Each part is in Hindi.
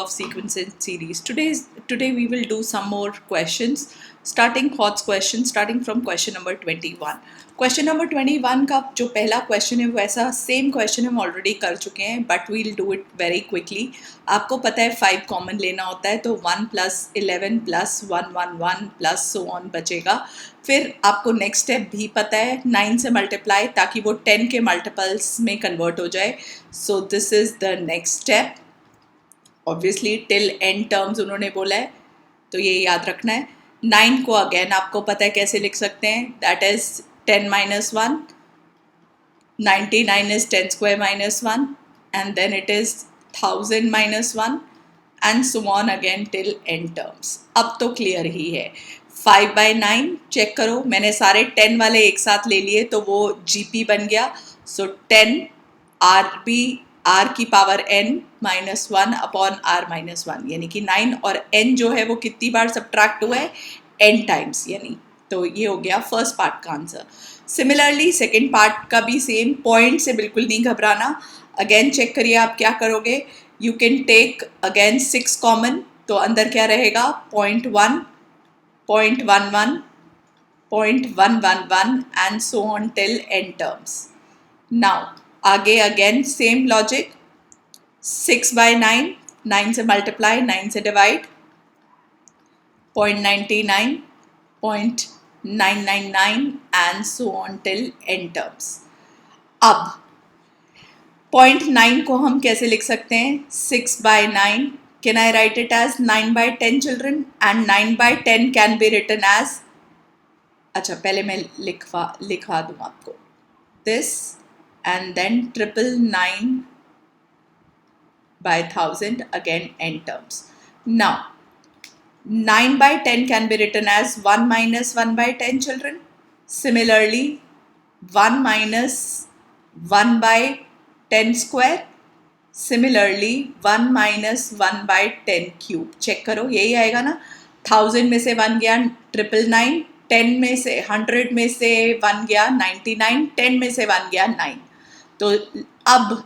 of sequence and series. Today we will do some more questions, starting thoughts question, starting from question number 21. Question number 21 का जो पहला क्वेश्चन है वैसा सेम क्वेश्चन हम ऑलरेडी कर चुके हैं, but we'll do it very quickly. आपको पता है 5 कॉमन लेना होता है, तो 1 + 11 + 1 1 1 प्लस सो ऑन बचेगा. फिर आपको नेक्स्ट स्टेप भी पता है, 9 से मल्टीप्लाई ताकि वो 10 के मल्टीपल्स में कन्वर्ट हो जाए. So this is the next step. Obviously till and terms उन्होंने बोला है, तो ये याद रखना है. 9 को अगेन आपको पता है कैसे लिख सकते हैं, that is 10 - 1, 99 is 10 square minus 1, and then it is 1000 - 1, and so on again till n terms. अब तो क्लियर ही है. 5/9 चेक करो, मैंने सारे 10 वाले एक साथ ले लिए तो वो GP बन गया. सो 10 RB R की पावर n -1 अपॉन R -1, यानी कि 9 और n जो है वो कितनी बार सब्ट्रैक्ट हुआ है, n टाइम्स, यानी तो ये हो गया फर्स्ट पार्ट का आंसर. सिमिलरली सेकेंड पार्ट का भी सेम, पॉइंट से बिल्कुल नहीं घबराना. अगेन चेक करिए आप क्या करोगे. You can take again 6 common, तो अंदर क्या रहेगा, 0.1, 0.11, 0.111 and so on till n terms. Now आगे अगेन सेम लॉजिक, 6/9, 9 से मल्टीप्लाई, 9 से divide, 0.99, 0.999 and so on till n terms. अब 0.9 को हम कैसे लिख सकते हैं, 6/9, can I write it as 9/10 children, and 9/10 can be written as, अच्छा पहले मैं लिखवा दूँ आपको, this and then 999/1000 again n terms. Now 9/10 can be written as 1 - 1/10 children. Similarly, 1 - 1/10 square. Similarly, 1 - 1/10 cube. Check करो, यही आएगा ना. 1000 में से 1 गया 999, 10 में से 100 में से 1 गया 99, 10 में से 1 गया 9. तो अब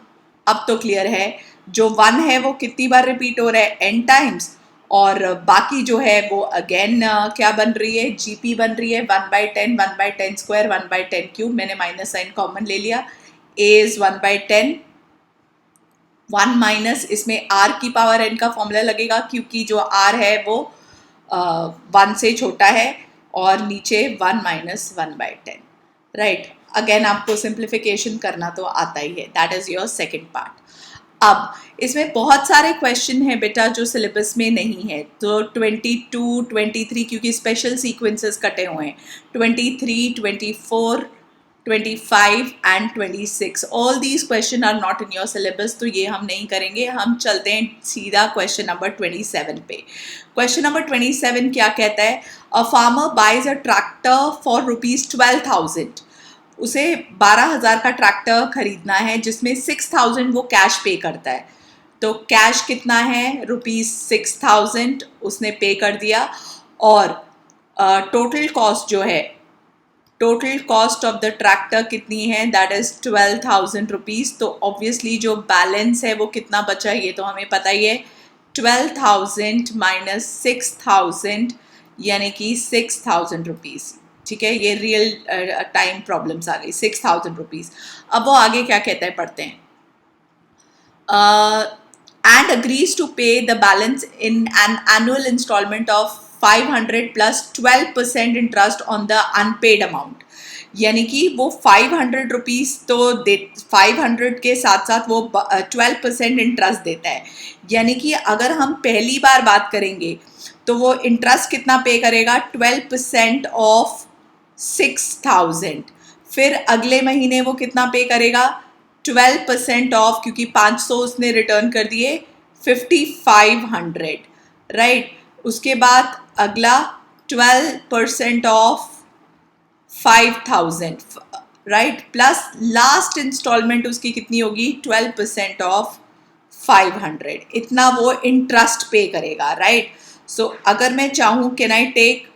तो क्लियर है, जो 1 है वो कितनी बार रिपीट हो रहा है, n टाइम्स, और बाकी जो है वो अगेन क्या बन रही है, GP बन रही है. 1/10, 1/10 स्क्वायर, 1/10 क्यूब. मैंने माइनस साइन कॉमन ले लिया. A इज 1/10, 1 माइनस, इसमें R की पावर n का फॉर्मूला लगेगा क्योंकि जो R है वो 1 से छोटा है, और नीचे 1 - 1/10. राइट. अगेन आपको सिंप्लीफिकेशन करना तो आता ही है. That is your second part. अब इसमें बहुत सारे क्वेश्चन हैं बेटा जो सिलेबस में नहीं है, तो 22, 23 क्योंकि स्पेशल सीक्वेंसेस कटे हुए हैं, 23, 24, 25 and 26. All these question are not in your syllabus, तो ये हम नहीं करेंगे. हम चलते हैं सीधा क्वेश्चन नंबर 27 पे. क्वेश्चन नंबर 27 क्या कहता है, a farmer buys a tractor for ₹12,000. उसे 12,000 का ट्रैक्टर खरीदना है जिसमें 6,000 वो कैश पे करता है. तो कैश कितना है, ₹6,000 उसने पे कर दिया, और टोटल कॉस्ट जो है, total cost of the tractor कितनी है, दैट इज ₹12,000. तो ऑब्वियसली जो बैलेंस है वो कितना बचा, ये तो हमें पता ही है, 12,000 माइनस 6,000 यानी कि ₹6,000. ठीक है, ये रियल टाइम प्रॉब्लम्स आ गई. ₹6,000. अब वो आगे क्या कहता है, पढ़ते हैं. And agrees to pay the balance in an annual instalment of 500 plus 12% interest on the unpaid amount. यानी कि वो ₹500 तो 500 के साथ साथ वो 12% इंटरेस्ट देता है. यानी कि अगर हम पहली बार बात करेंगे तो वो इंटरेस्ट कितना पे करेगा, 12% ऑफ 6,000. फिर अगले महीने वो कितना पे करेगा, 12% ऑफ, क्योंकि 500 उसने रिटर्न कर दिए, 5,500. राइट. उसके बाद अगला 12% of 5,000. Right. Plus last instalment उसकी कितनी होगी, 12% ऑफ 500. इतना वो इंटरेस्ट पे करेगा. राइट. सो अगर मैं चाहूँ, कैन आई टेक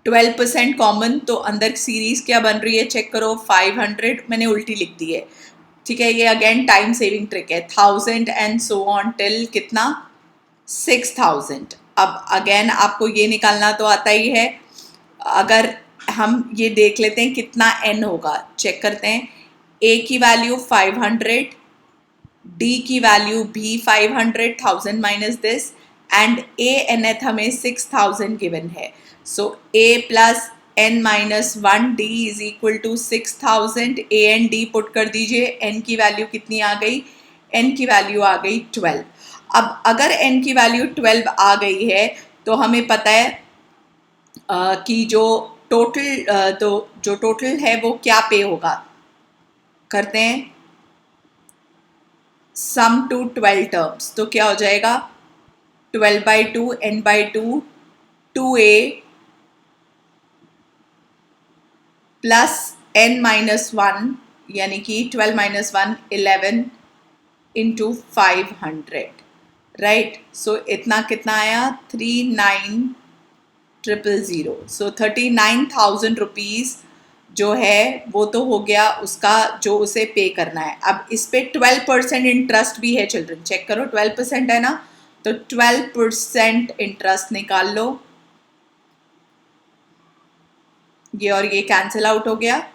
12% कॉमन, तो अंदर सीरीज क्या बन रही है चेक करो, 500 मैंने उल्टी लिख दी है, ठीक है, ये अगेन टाइम सेविंग ट्रिक है. 1000 एंड सो ऑन टिल कितना 6000. अब अगेन आपको ये निकालना तो आता ही है. अगर हम ये देख लेते हैं कितना n होगा, चेक करते हैं. a की वैल्यू 500, d की वैल्यू भी 500, 1000 minus this, and a nth हमें 6000 गिवन है. So a plus n minus 1 d is equal to 6000. a एंड d पुट कर दीजिए. n की वैल्यू कितनी आ गई? n की वैल्यू आ गई 12. अब अगर n की वैल्यू 12 आ गई है तो हमें पता है कि जो टोटल है वो क्या पे होगा. करते हैं सम टू 12 टर्म्स. तो क्या हो जाएगा? 12/2 n/2 2a plus n minus 1 यानी कि 12 माइनस 1 11 इंटू 500. राइट. सो इतना कितना आया? 39,000. सो 39,000 रुपीज़ जो है वो तो हो गया उसका जो उसे पे करना है. अब इस पे 12% इंटरेस्ट भी है चिल्ड्रन. चेक करो 12% है ना, तो 12% इंटरेस्ट निकाल लो. ये और ये कैंसिल आउट हो गया.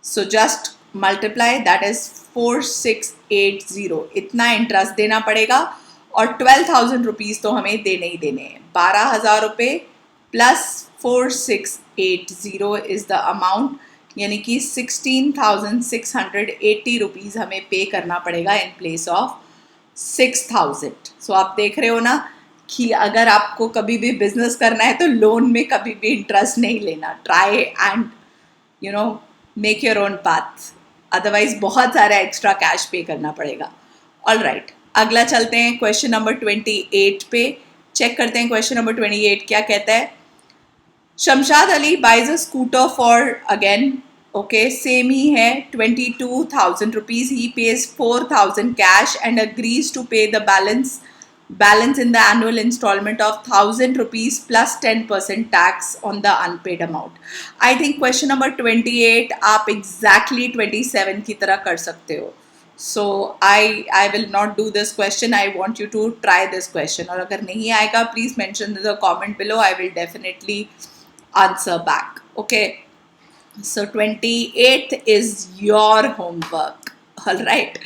So just multiply, that is 4680. इतना इंटरेस्ट देना पड़ेगा और 12,000 रुपीज़ तो हमें देने ही देने हैं. 12,000 रुपये प्लस 4680 इज द अमाउंट, यानी कि 16,680 रुपीज़ हमें पे करना पड़ेगा इन प्लेस ऑफ 6,000. सो आप देख रहे हो ना कि अगर आपको कभी भी बिजनेस करना है तो लोन में कभी भी इंटरेस्ट नहीं लेना. Try and make your own path, otherwise बहुत सारा एक्स्ट्रा कैश पे करना पड़ेगा. ऑल राइट, अगला चलते हैं क्वेश्चन नंबर 28 पे. चेक करते हैं क्वेश्चन नंबर 28 क्या कहता है. Shamshad Ali buys a scooter for again okay same ही है 22,000 rupees. He pays 4,000 cash and agrees to pay the balance in the annual installment of 1,000 rupees plus 10% tax on the unpaid amount. I think question number 28 आप exactly 27 की तरह कर सकते हो. So I will not do this question. I want you to try this question. और अगर नहीं आएगा please mention in the comment below. I will definitely answer back. Okay. So 28th is your homework. All right.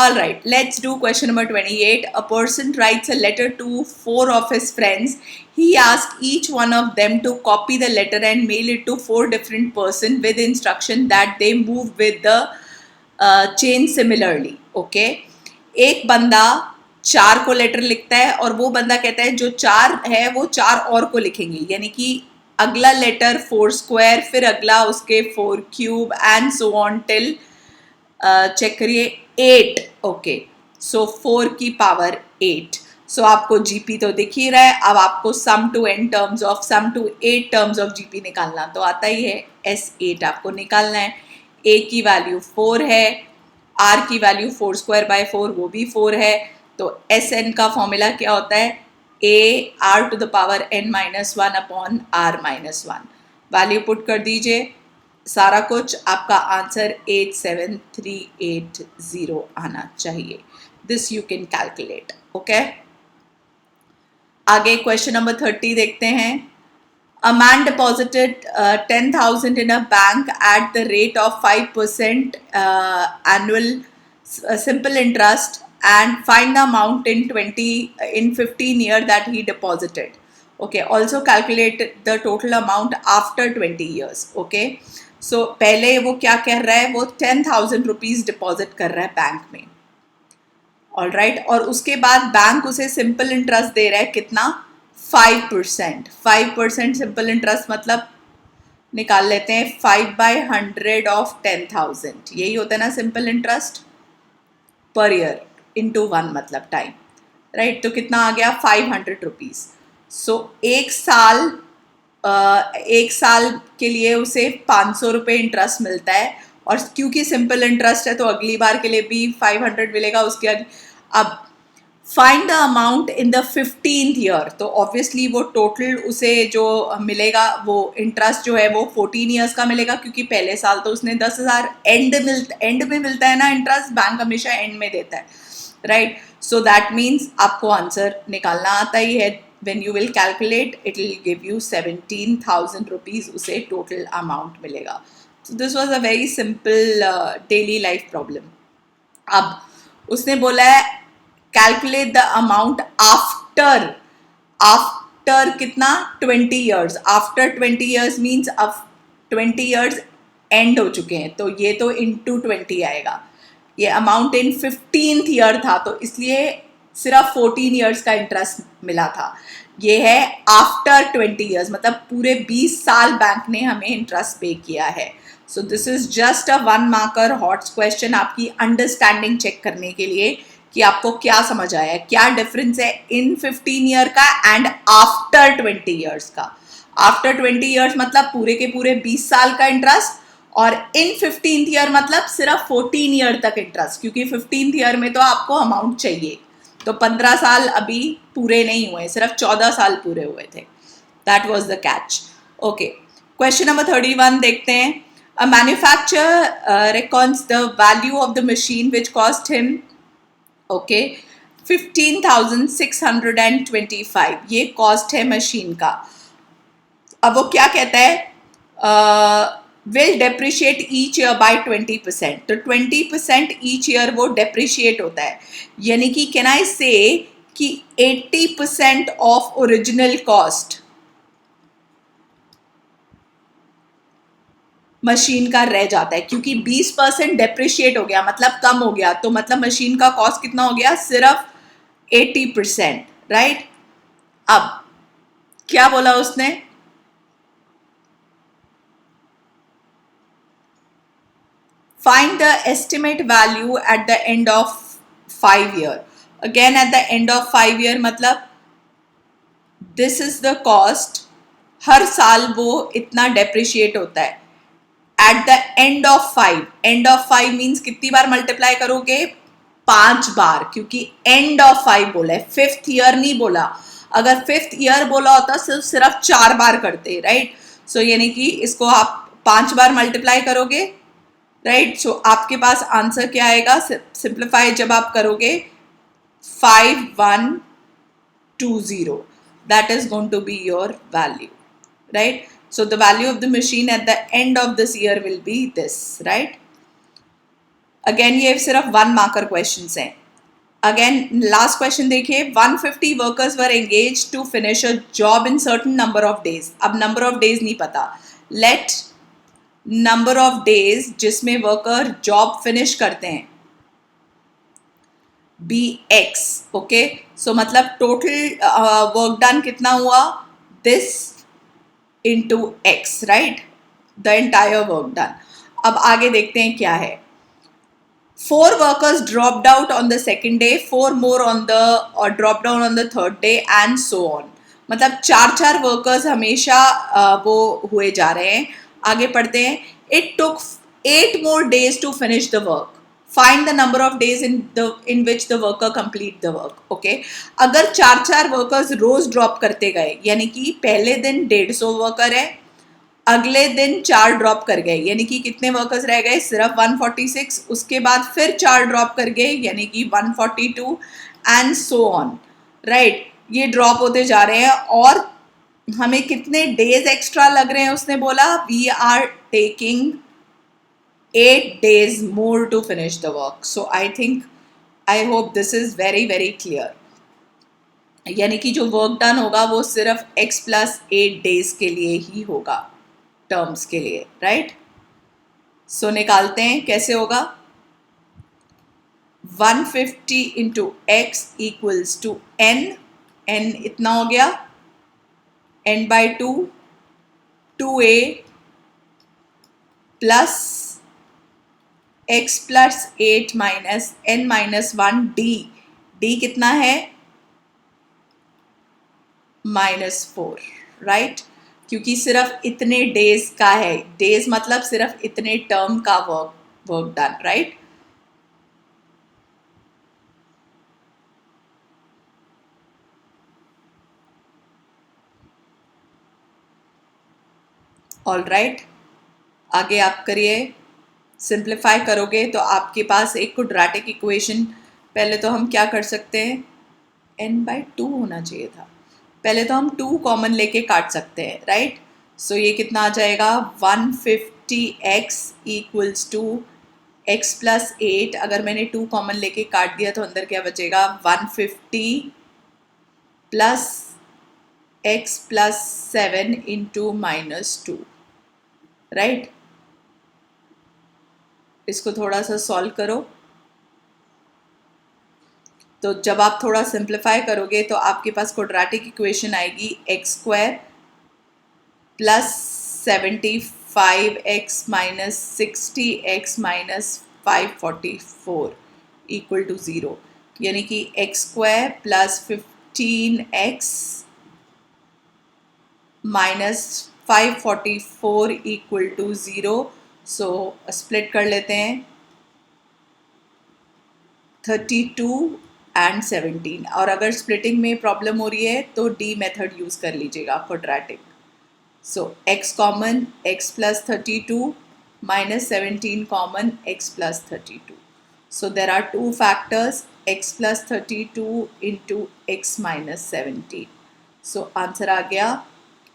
All right, let's do question number 28. A person writes a letter to 4 of his friends. He asks each one of them to copy the letter and mail it to 4 different persons with instruction that they move with the chain similarly. Okay. एक बंदा 4 को लेटर लिखता है और वो बंदा कहता है जो 4 है वो 4 और को लिखेंगे, यानी कि अगला लेटर 4 स्क्वायर, फिर अगला उसके 4 cube and so on till check करिए 8. ओके, सो 4 की पावर 8. सो आपको जीपी तो दिख ही रहा है. अब आपको सम टू 8 टर्म्स ऑफ जीपी निकालना तो आता ही है. S8 आपको निकालना है. A की वैल्यू 4 है, R की वैल्यू 4 स्क्वायर बाय 4 वो भी 4 है. तो SN का फॉर्मूला क्या होता है? A R to the power n minus 1 upon R minus 1. Value put कर दीजिए. सारा कुछ आपका आंसर 87380 आना चाहिए. This you can calculate. Okay, आगे क्वेश्चन नंबर 30 देखते हैं. A man deposited 10,000 in a bank at the rate of 5% annual simple interest and find the amount in 15 years that he deposited. Okay, also calculate the total amount after 20 years. Okay, so पहले वो क्या कर रहा है? वो 10,000 रुपीज़ डिपॉजिट कर रहा है बैंक में. ऑल राइट, और उसके बाद बैंक उसे सिंपल इंटरेस्ट दे रहा है कितना? 5%. 5% सिंपल इंटरेस्ट मतलब निकाल लेते हैं 5/100 ऑफ 10,000. यही होता है ना simple interest per year into 1 मतलब टाइम. राइट, तो कितना आ गया? 500 रुपीज़. सो एक साल के लिए उसे 500 रुपये इंटरेस्ट मिलता है. और क्योंकि सिंपल इंटरेस्ट है तो अगली बार के लिए भी 500 मिलेगा. उसके अब find the amount in the 15th year. तो ऑब्वियसली वो टोटल उसे जो मिलेगा वो इंटरेस्ट जो है वो 14 ईयर्स का मिलेगा, क्योंकि पहले साल तो उसने 10,000 एंड में मिलता है ना इंटरेस्ट, बैंक हमेशा एंड में देता है, राइट। सो दैट मीन्स आपको आंसर निकालना आता ही है। when you will calculate it will give you 17,000 rupees उसे टोटल अमाउंट मिलेगा। so this was a very simple daily life problem। अब उसने बोला है calculate the amount after, after कितना 20 ईयर्स, आफ्टर 20 ईयर्स मीन्स अब 20 ईयर्स एंड हो चुके हैं, तो ये तो इंटू 20 आएगा। ये अमाउंट इन 15th ईयर था तो इसलिए सिर्फ 14 ईयर्स का इंटरेस्ट मिला था। ये है आफ्टर 20 ईयर्स, मतलब पूरे 20 साल बैंक ने हमें इंटरेस्ट पे किया है। So this is just a 1 marker hots question, आपकी अंडरस्टैंडिंग चेक करने के लिए कि आपको क्या समझ आया, क्या डिफरेंस है इन 15 ईयर का एंड आफ्टर 20 ईयर्स का। आफ्टर 20 ईयर्स मतलब पूरे के पूरे 20 साल का इंटरेस्ट, और इन 15th ईयर मतलब सिर्फ 14 ईयर तक इंटरेस्ट, क्योंकि 15th ईयर में तो आपको अमाउंट चाहिए, तो 15 साल अभी पूरे नहीं हुए, सिर्फ 14 साल पूरे हुए थे। That was the catch. Okay, question number 31 देखते हैं। A manufacturer reckons the value of the machine which cost him, okay, 15,625, ये कॉस्ट है मशीन का। अब वो क्या कहता है, will depreciate each year by 20%, तो 20% ईच ईयर वो डेप्रिशिएट होता है, यानी कि कैन आई से कि 80% ऑफ ओरिजिनल कॉस्ट मशीन का रह जाता है, क्योंकि 20% डेप्रिशिएट हो गया मतलब कम हो गया, तो मतलब मशीन का कॉस्ट कितना हो गया, सिर्फ 80%, राइट। अब क्या बोला उसने, find the estimate value at the end of 5 year। again at the end of 5 year मतलब this is the cost, हर साल वो इतना डेप्रिशिएट होता है। At the end of 5, end of 5 means कितनी बार मल्टीप्लाई करोगे, 5 बार, क्योंकि एंड ऑफ 5 बोला है, 5th ईयर नहीं बोला। अगर 5th ईयर बोला होता सिर्फ 4 बार करते, राइट। सो यानी कि इसको आप 5 बार मल्टीप्लाई करोगे, राइट। सो आपके पास आंसर क्या आएगा, सिंप्लीफाई जब आप करोगे 5120, that is going to be your value, right। so the value of the machine at the end of this year will be this, right। again ये सिर्फ 1 मार्कर क्वेश्चंस हैं। अगेन लास्ट क्वेश्चन देखिए, 150 workers were engage to finish a job in certain number of days. अब नंबर ऑफ डेज नहीं पता, लेट नंबर ऑफ डेज जिसमें वर्कर जॉब फिनिश करते हैं बी एक्स, ओके। सो मतलब टोटल वर्क डन कितना हुआ, this into x, right, the entire work done. अब आगे देखते हैं क्या है। 4 workers dropped out on the second day, 4 more on the or dropped down on the third day and so on। मतलब 4 वर्कर्स हमेशा वो हुए जा रहे हैं। आगे पढ़ते हैं। It took 8 more days to finish the work। Find the number of days in which the worker complete the work। Okay, अगर 4 वर्कर्स रोज ड्रॉप करते गए, यानी कि पहले दिन 150 वर्कर है, अगले दिन 4 ड्रॉप कर गए, यानी कि कितने वर्कर्स रह गए, सिर्फ 146। उसके बाद फिर 4 ड्रॉप कर गए, यानी कि 142 एंड सो ऑन, राइट। ये ड्रॉप होते जा रहे हैं और हमें कितने डेज एक्स्ट्रा लग रहे हैं, उसने बोला we are taking 8 days more to finish the work। so I think, I hope this is very very clear। यानी कि जो वर्क डन होगा वो सिर्फ x प्लस 8 डेज के लिए ही होगा, टर्म्स के लिए, राइट। सो निकालते हैं कैसे होगा, 150 into x equals to n, n इतना हो गया, n by 2, 2a plus x plus 8 minus n minus 1 d, d कितना है -4, राइट, क्योंकि सिर्फ इतने डेज का है, डेज मतलब सिर्फ इतने टर्म का work done, right. All right, आगे आप करिए। सिंप्लीफाई करोगे तो आपके पास एक क्वाड्रेटिक इक्वेशन, पहले तो हम क्या कर सकते हैं, n/2 होना चाहिए था, पहले तो हम 2 कॉमन लेके काट सकते हैं, राइट। सो ये कितना आ जाएगा, 150x equals to x plus 8, अगर मैंने 2 कॉमन लेके काट दिया तो अंदर क्या बचेगा, 150 plus x plus 7 into -2, right. इसको थोड़ा सा सॉल्व करो, तो जब आप थोड़ा सिंप्लीफाई करोगे तो आपके पास क्वाड्रेटिक इक्वेशन आएगी x² plus 75x minus 60x minus 544 equal to 0, यानी कि x² plus 15x minus 544 equal to 0। So split कर लेते हैं, 32 एंड 17, और अगर स्प्लिटिंग में प्रॉब्लम हो रही है तो डी मेथड यूज़ कर लीजिएगा quadratic. So x common x plus 32 minus 17 common x plus 32. So there are two factors, x plus 32 into x minus 17. So answer आ गया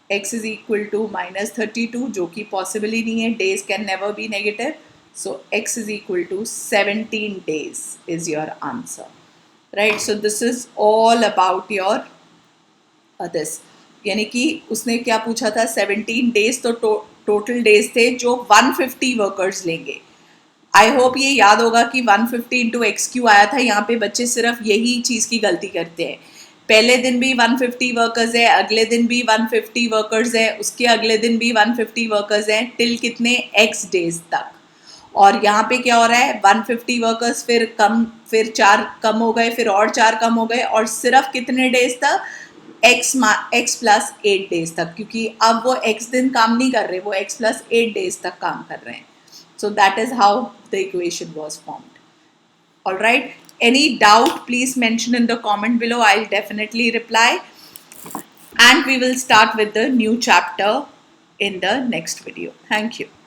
x is equal to minus 32, जो कि possible ही नहीं है, days can never be negative. So x is equal to 17 days is your answer, right? So this is all about your this, यानी कि उसने क्या पूछा था, 17 डेज तो टोटल डेज थे जो 150 वर्कर्स लेंगे। आई होप ये याद होगा कि 150 इंटू एक्स क्यू आया था, यहाँ पे बच्चे सिर्फ यही चीज़ की गलती करते हैं, पहले दिन भी 150 वर्कर्स है, अगले दिन भी 150 वर्कर्स है, उसके अगले दिन भी 150 वर्कर्स हैं, टिल कितने, एक्स डेज तक। और यहाँ पे क्या हो रहा है, 150 वर्कर्स फिर कम, फिर 4 कम हो गए, फिर और 4 कम हो गए, और सिर्फ कितने डेज तक, x प्लस 8 डेज तक, क्योंकि अब वो x दिन काम नहीं कर रहे, वो x प्लस 8 डेज तक काम कर रहे हैं। So that is how the equation was formed. All right, any doubt please mention in the comment below, I will definitely reply, and we will start with the new chapter in the next video. Thank you.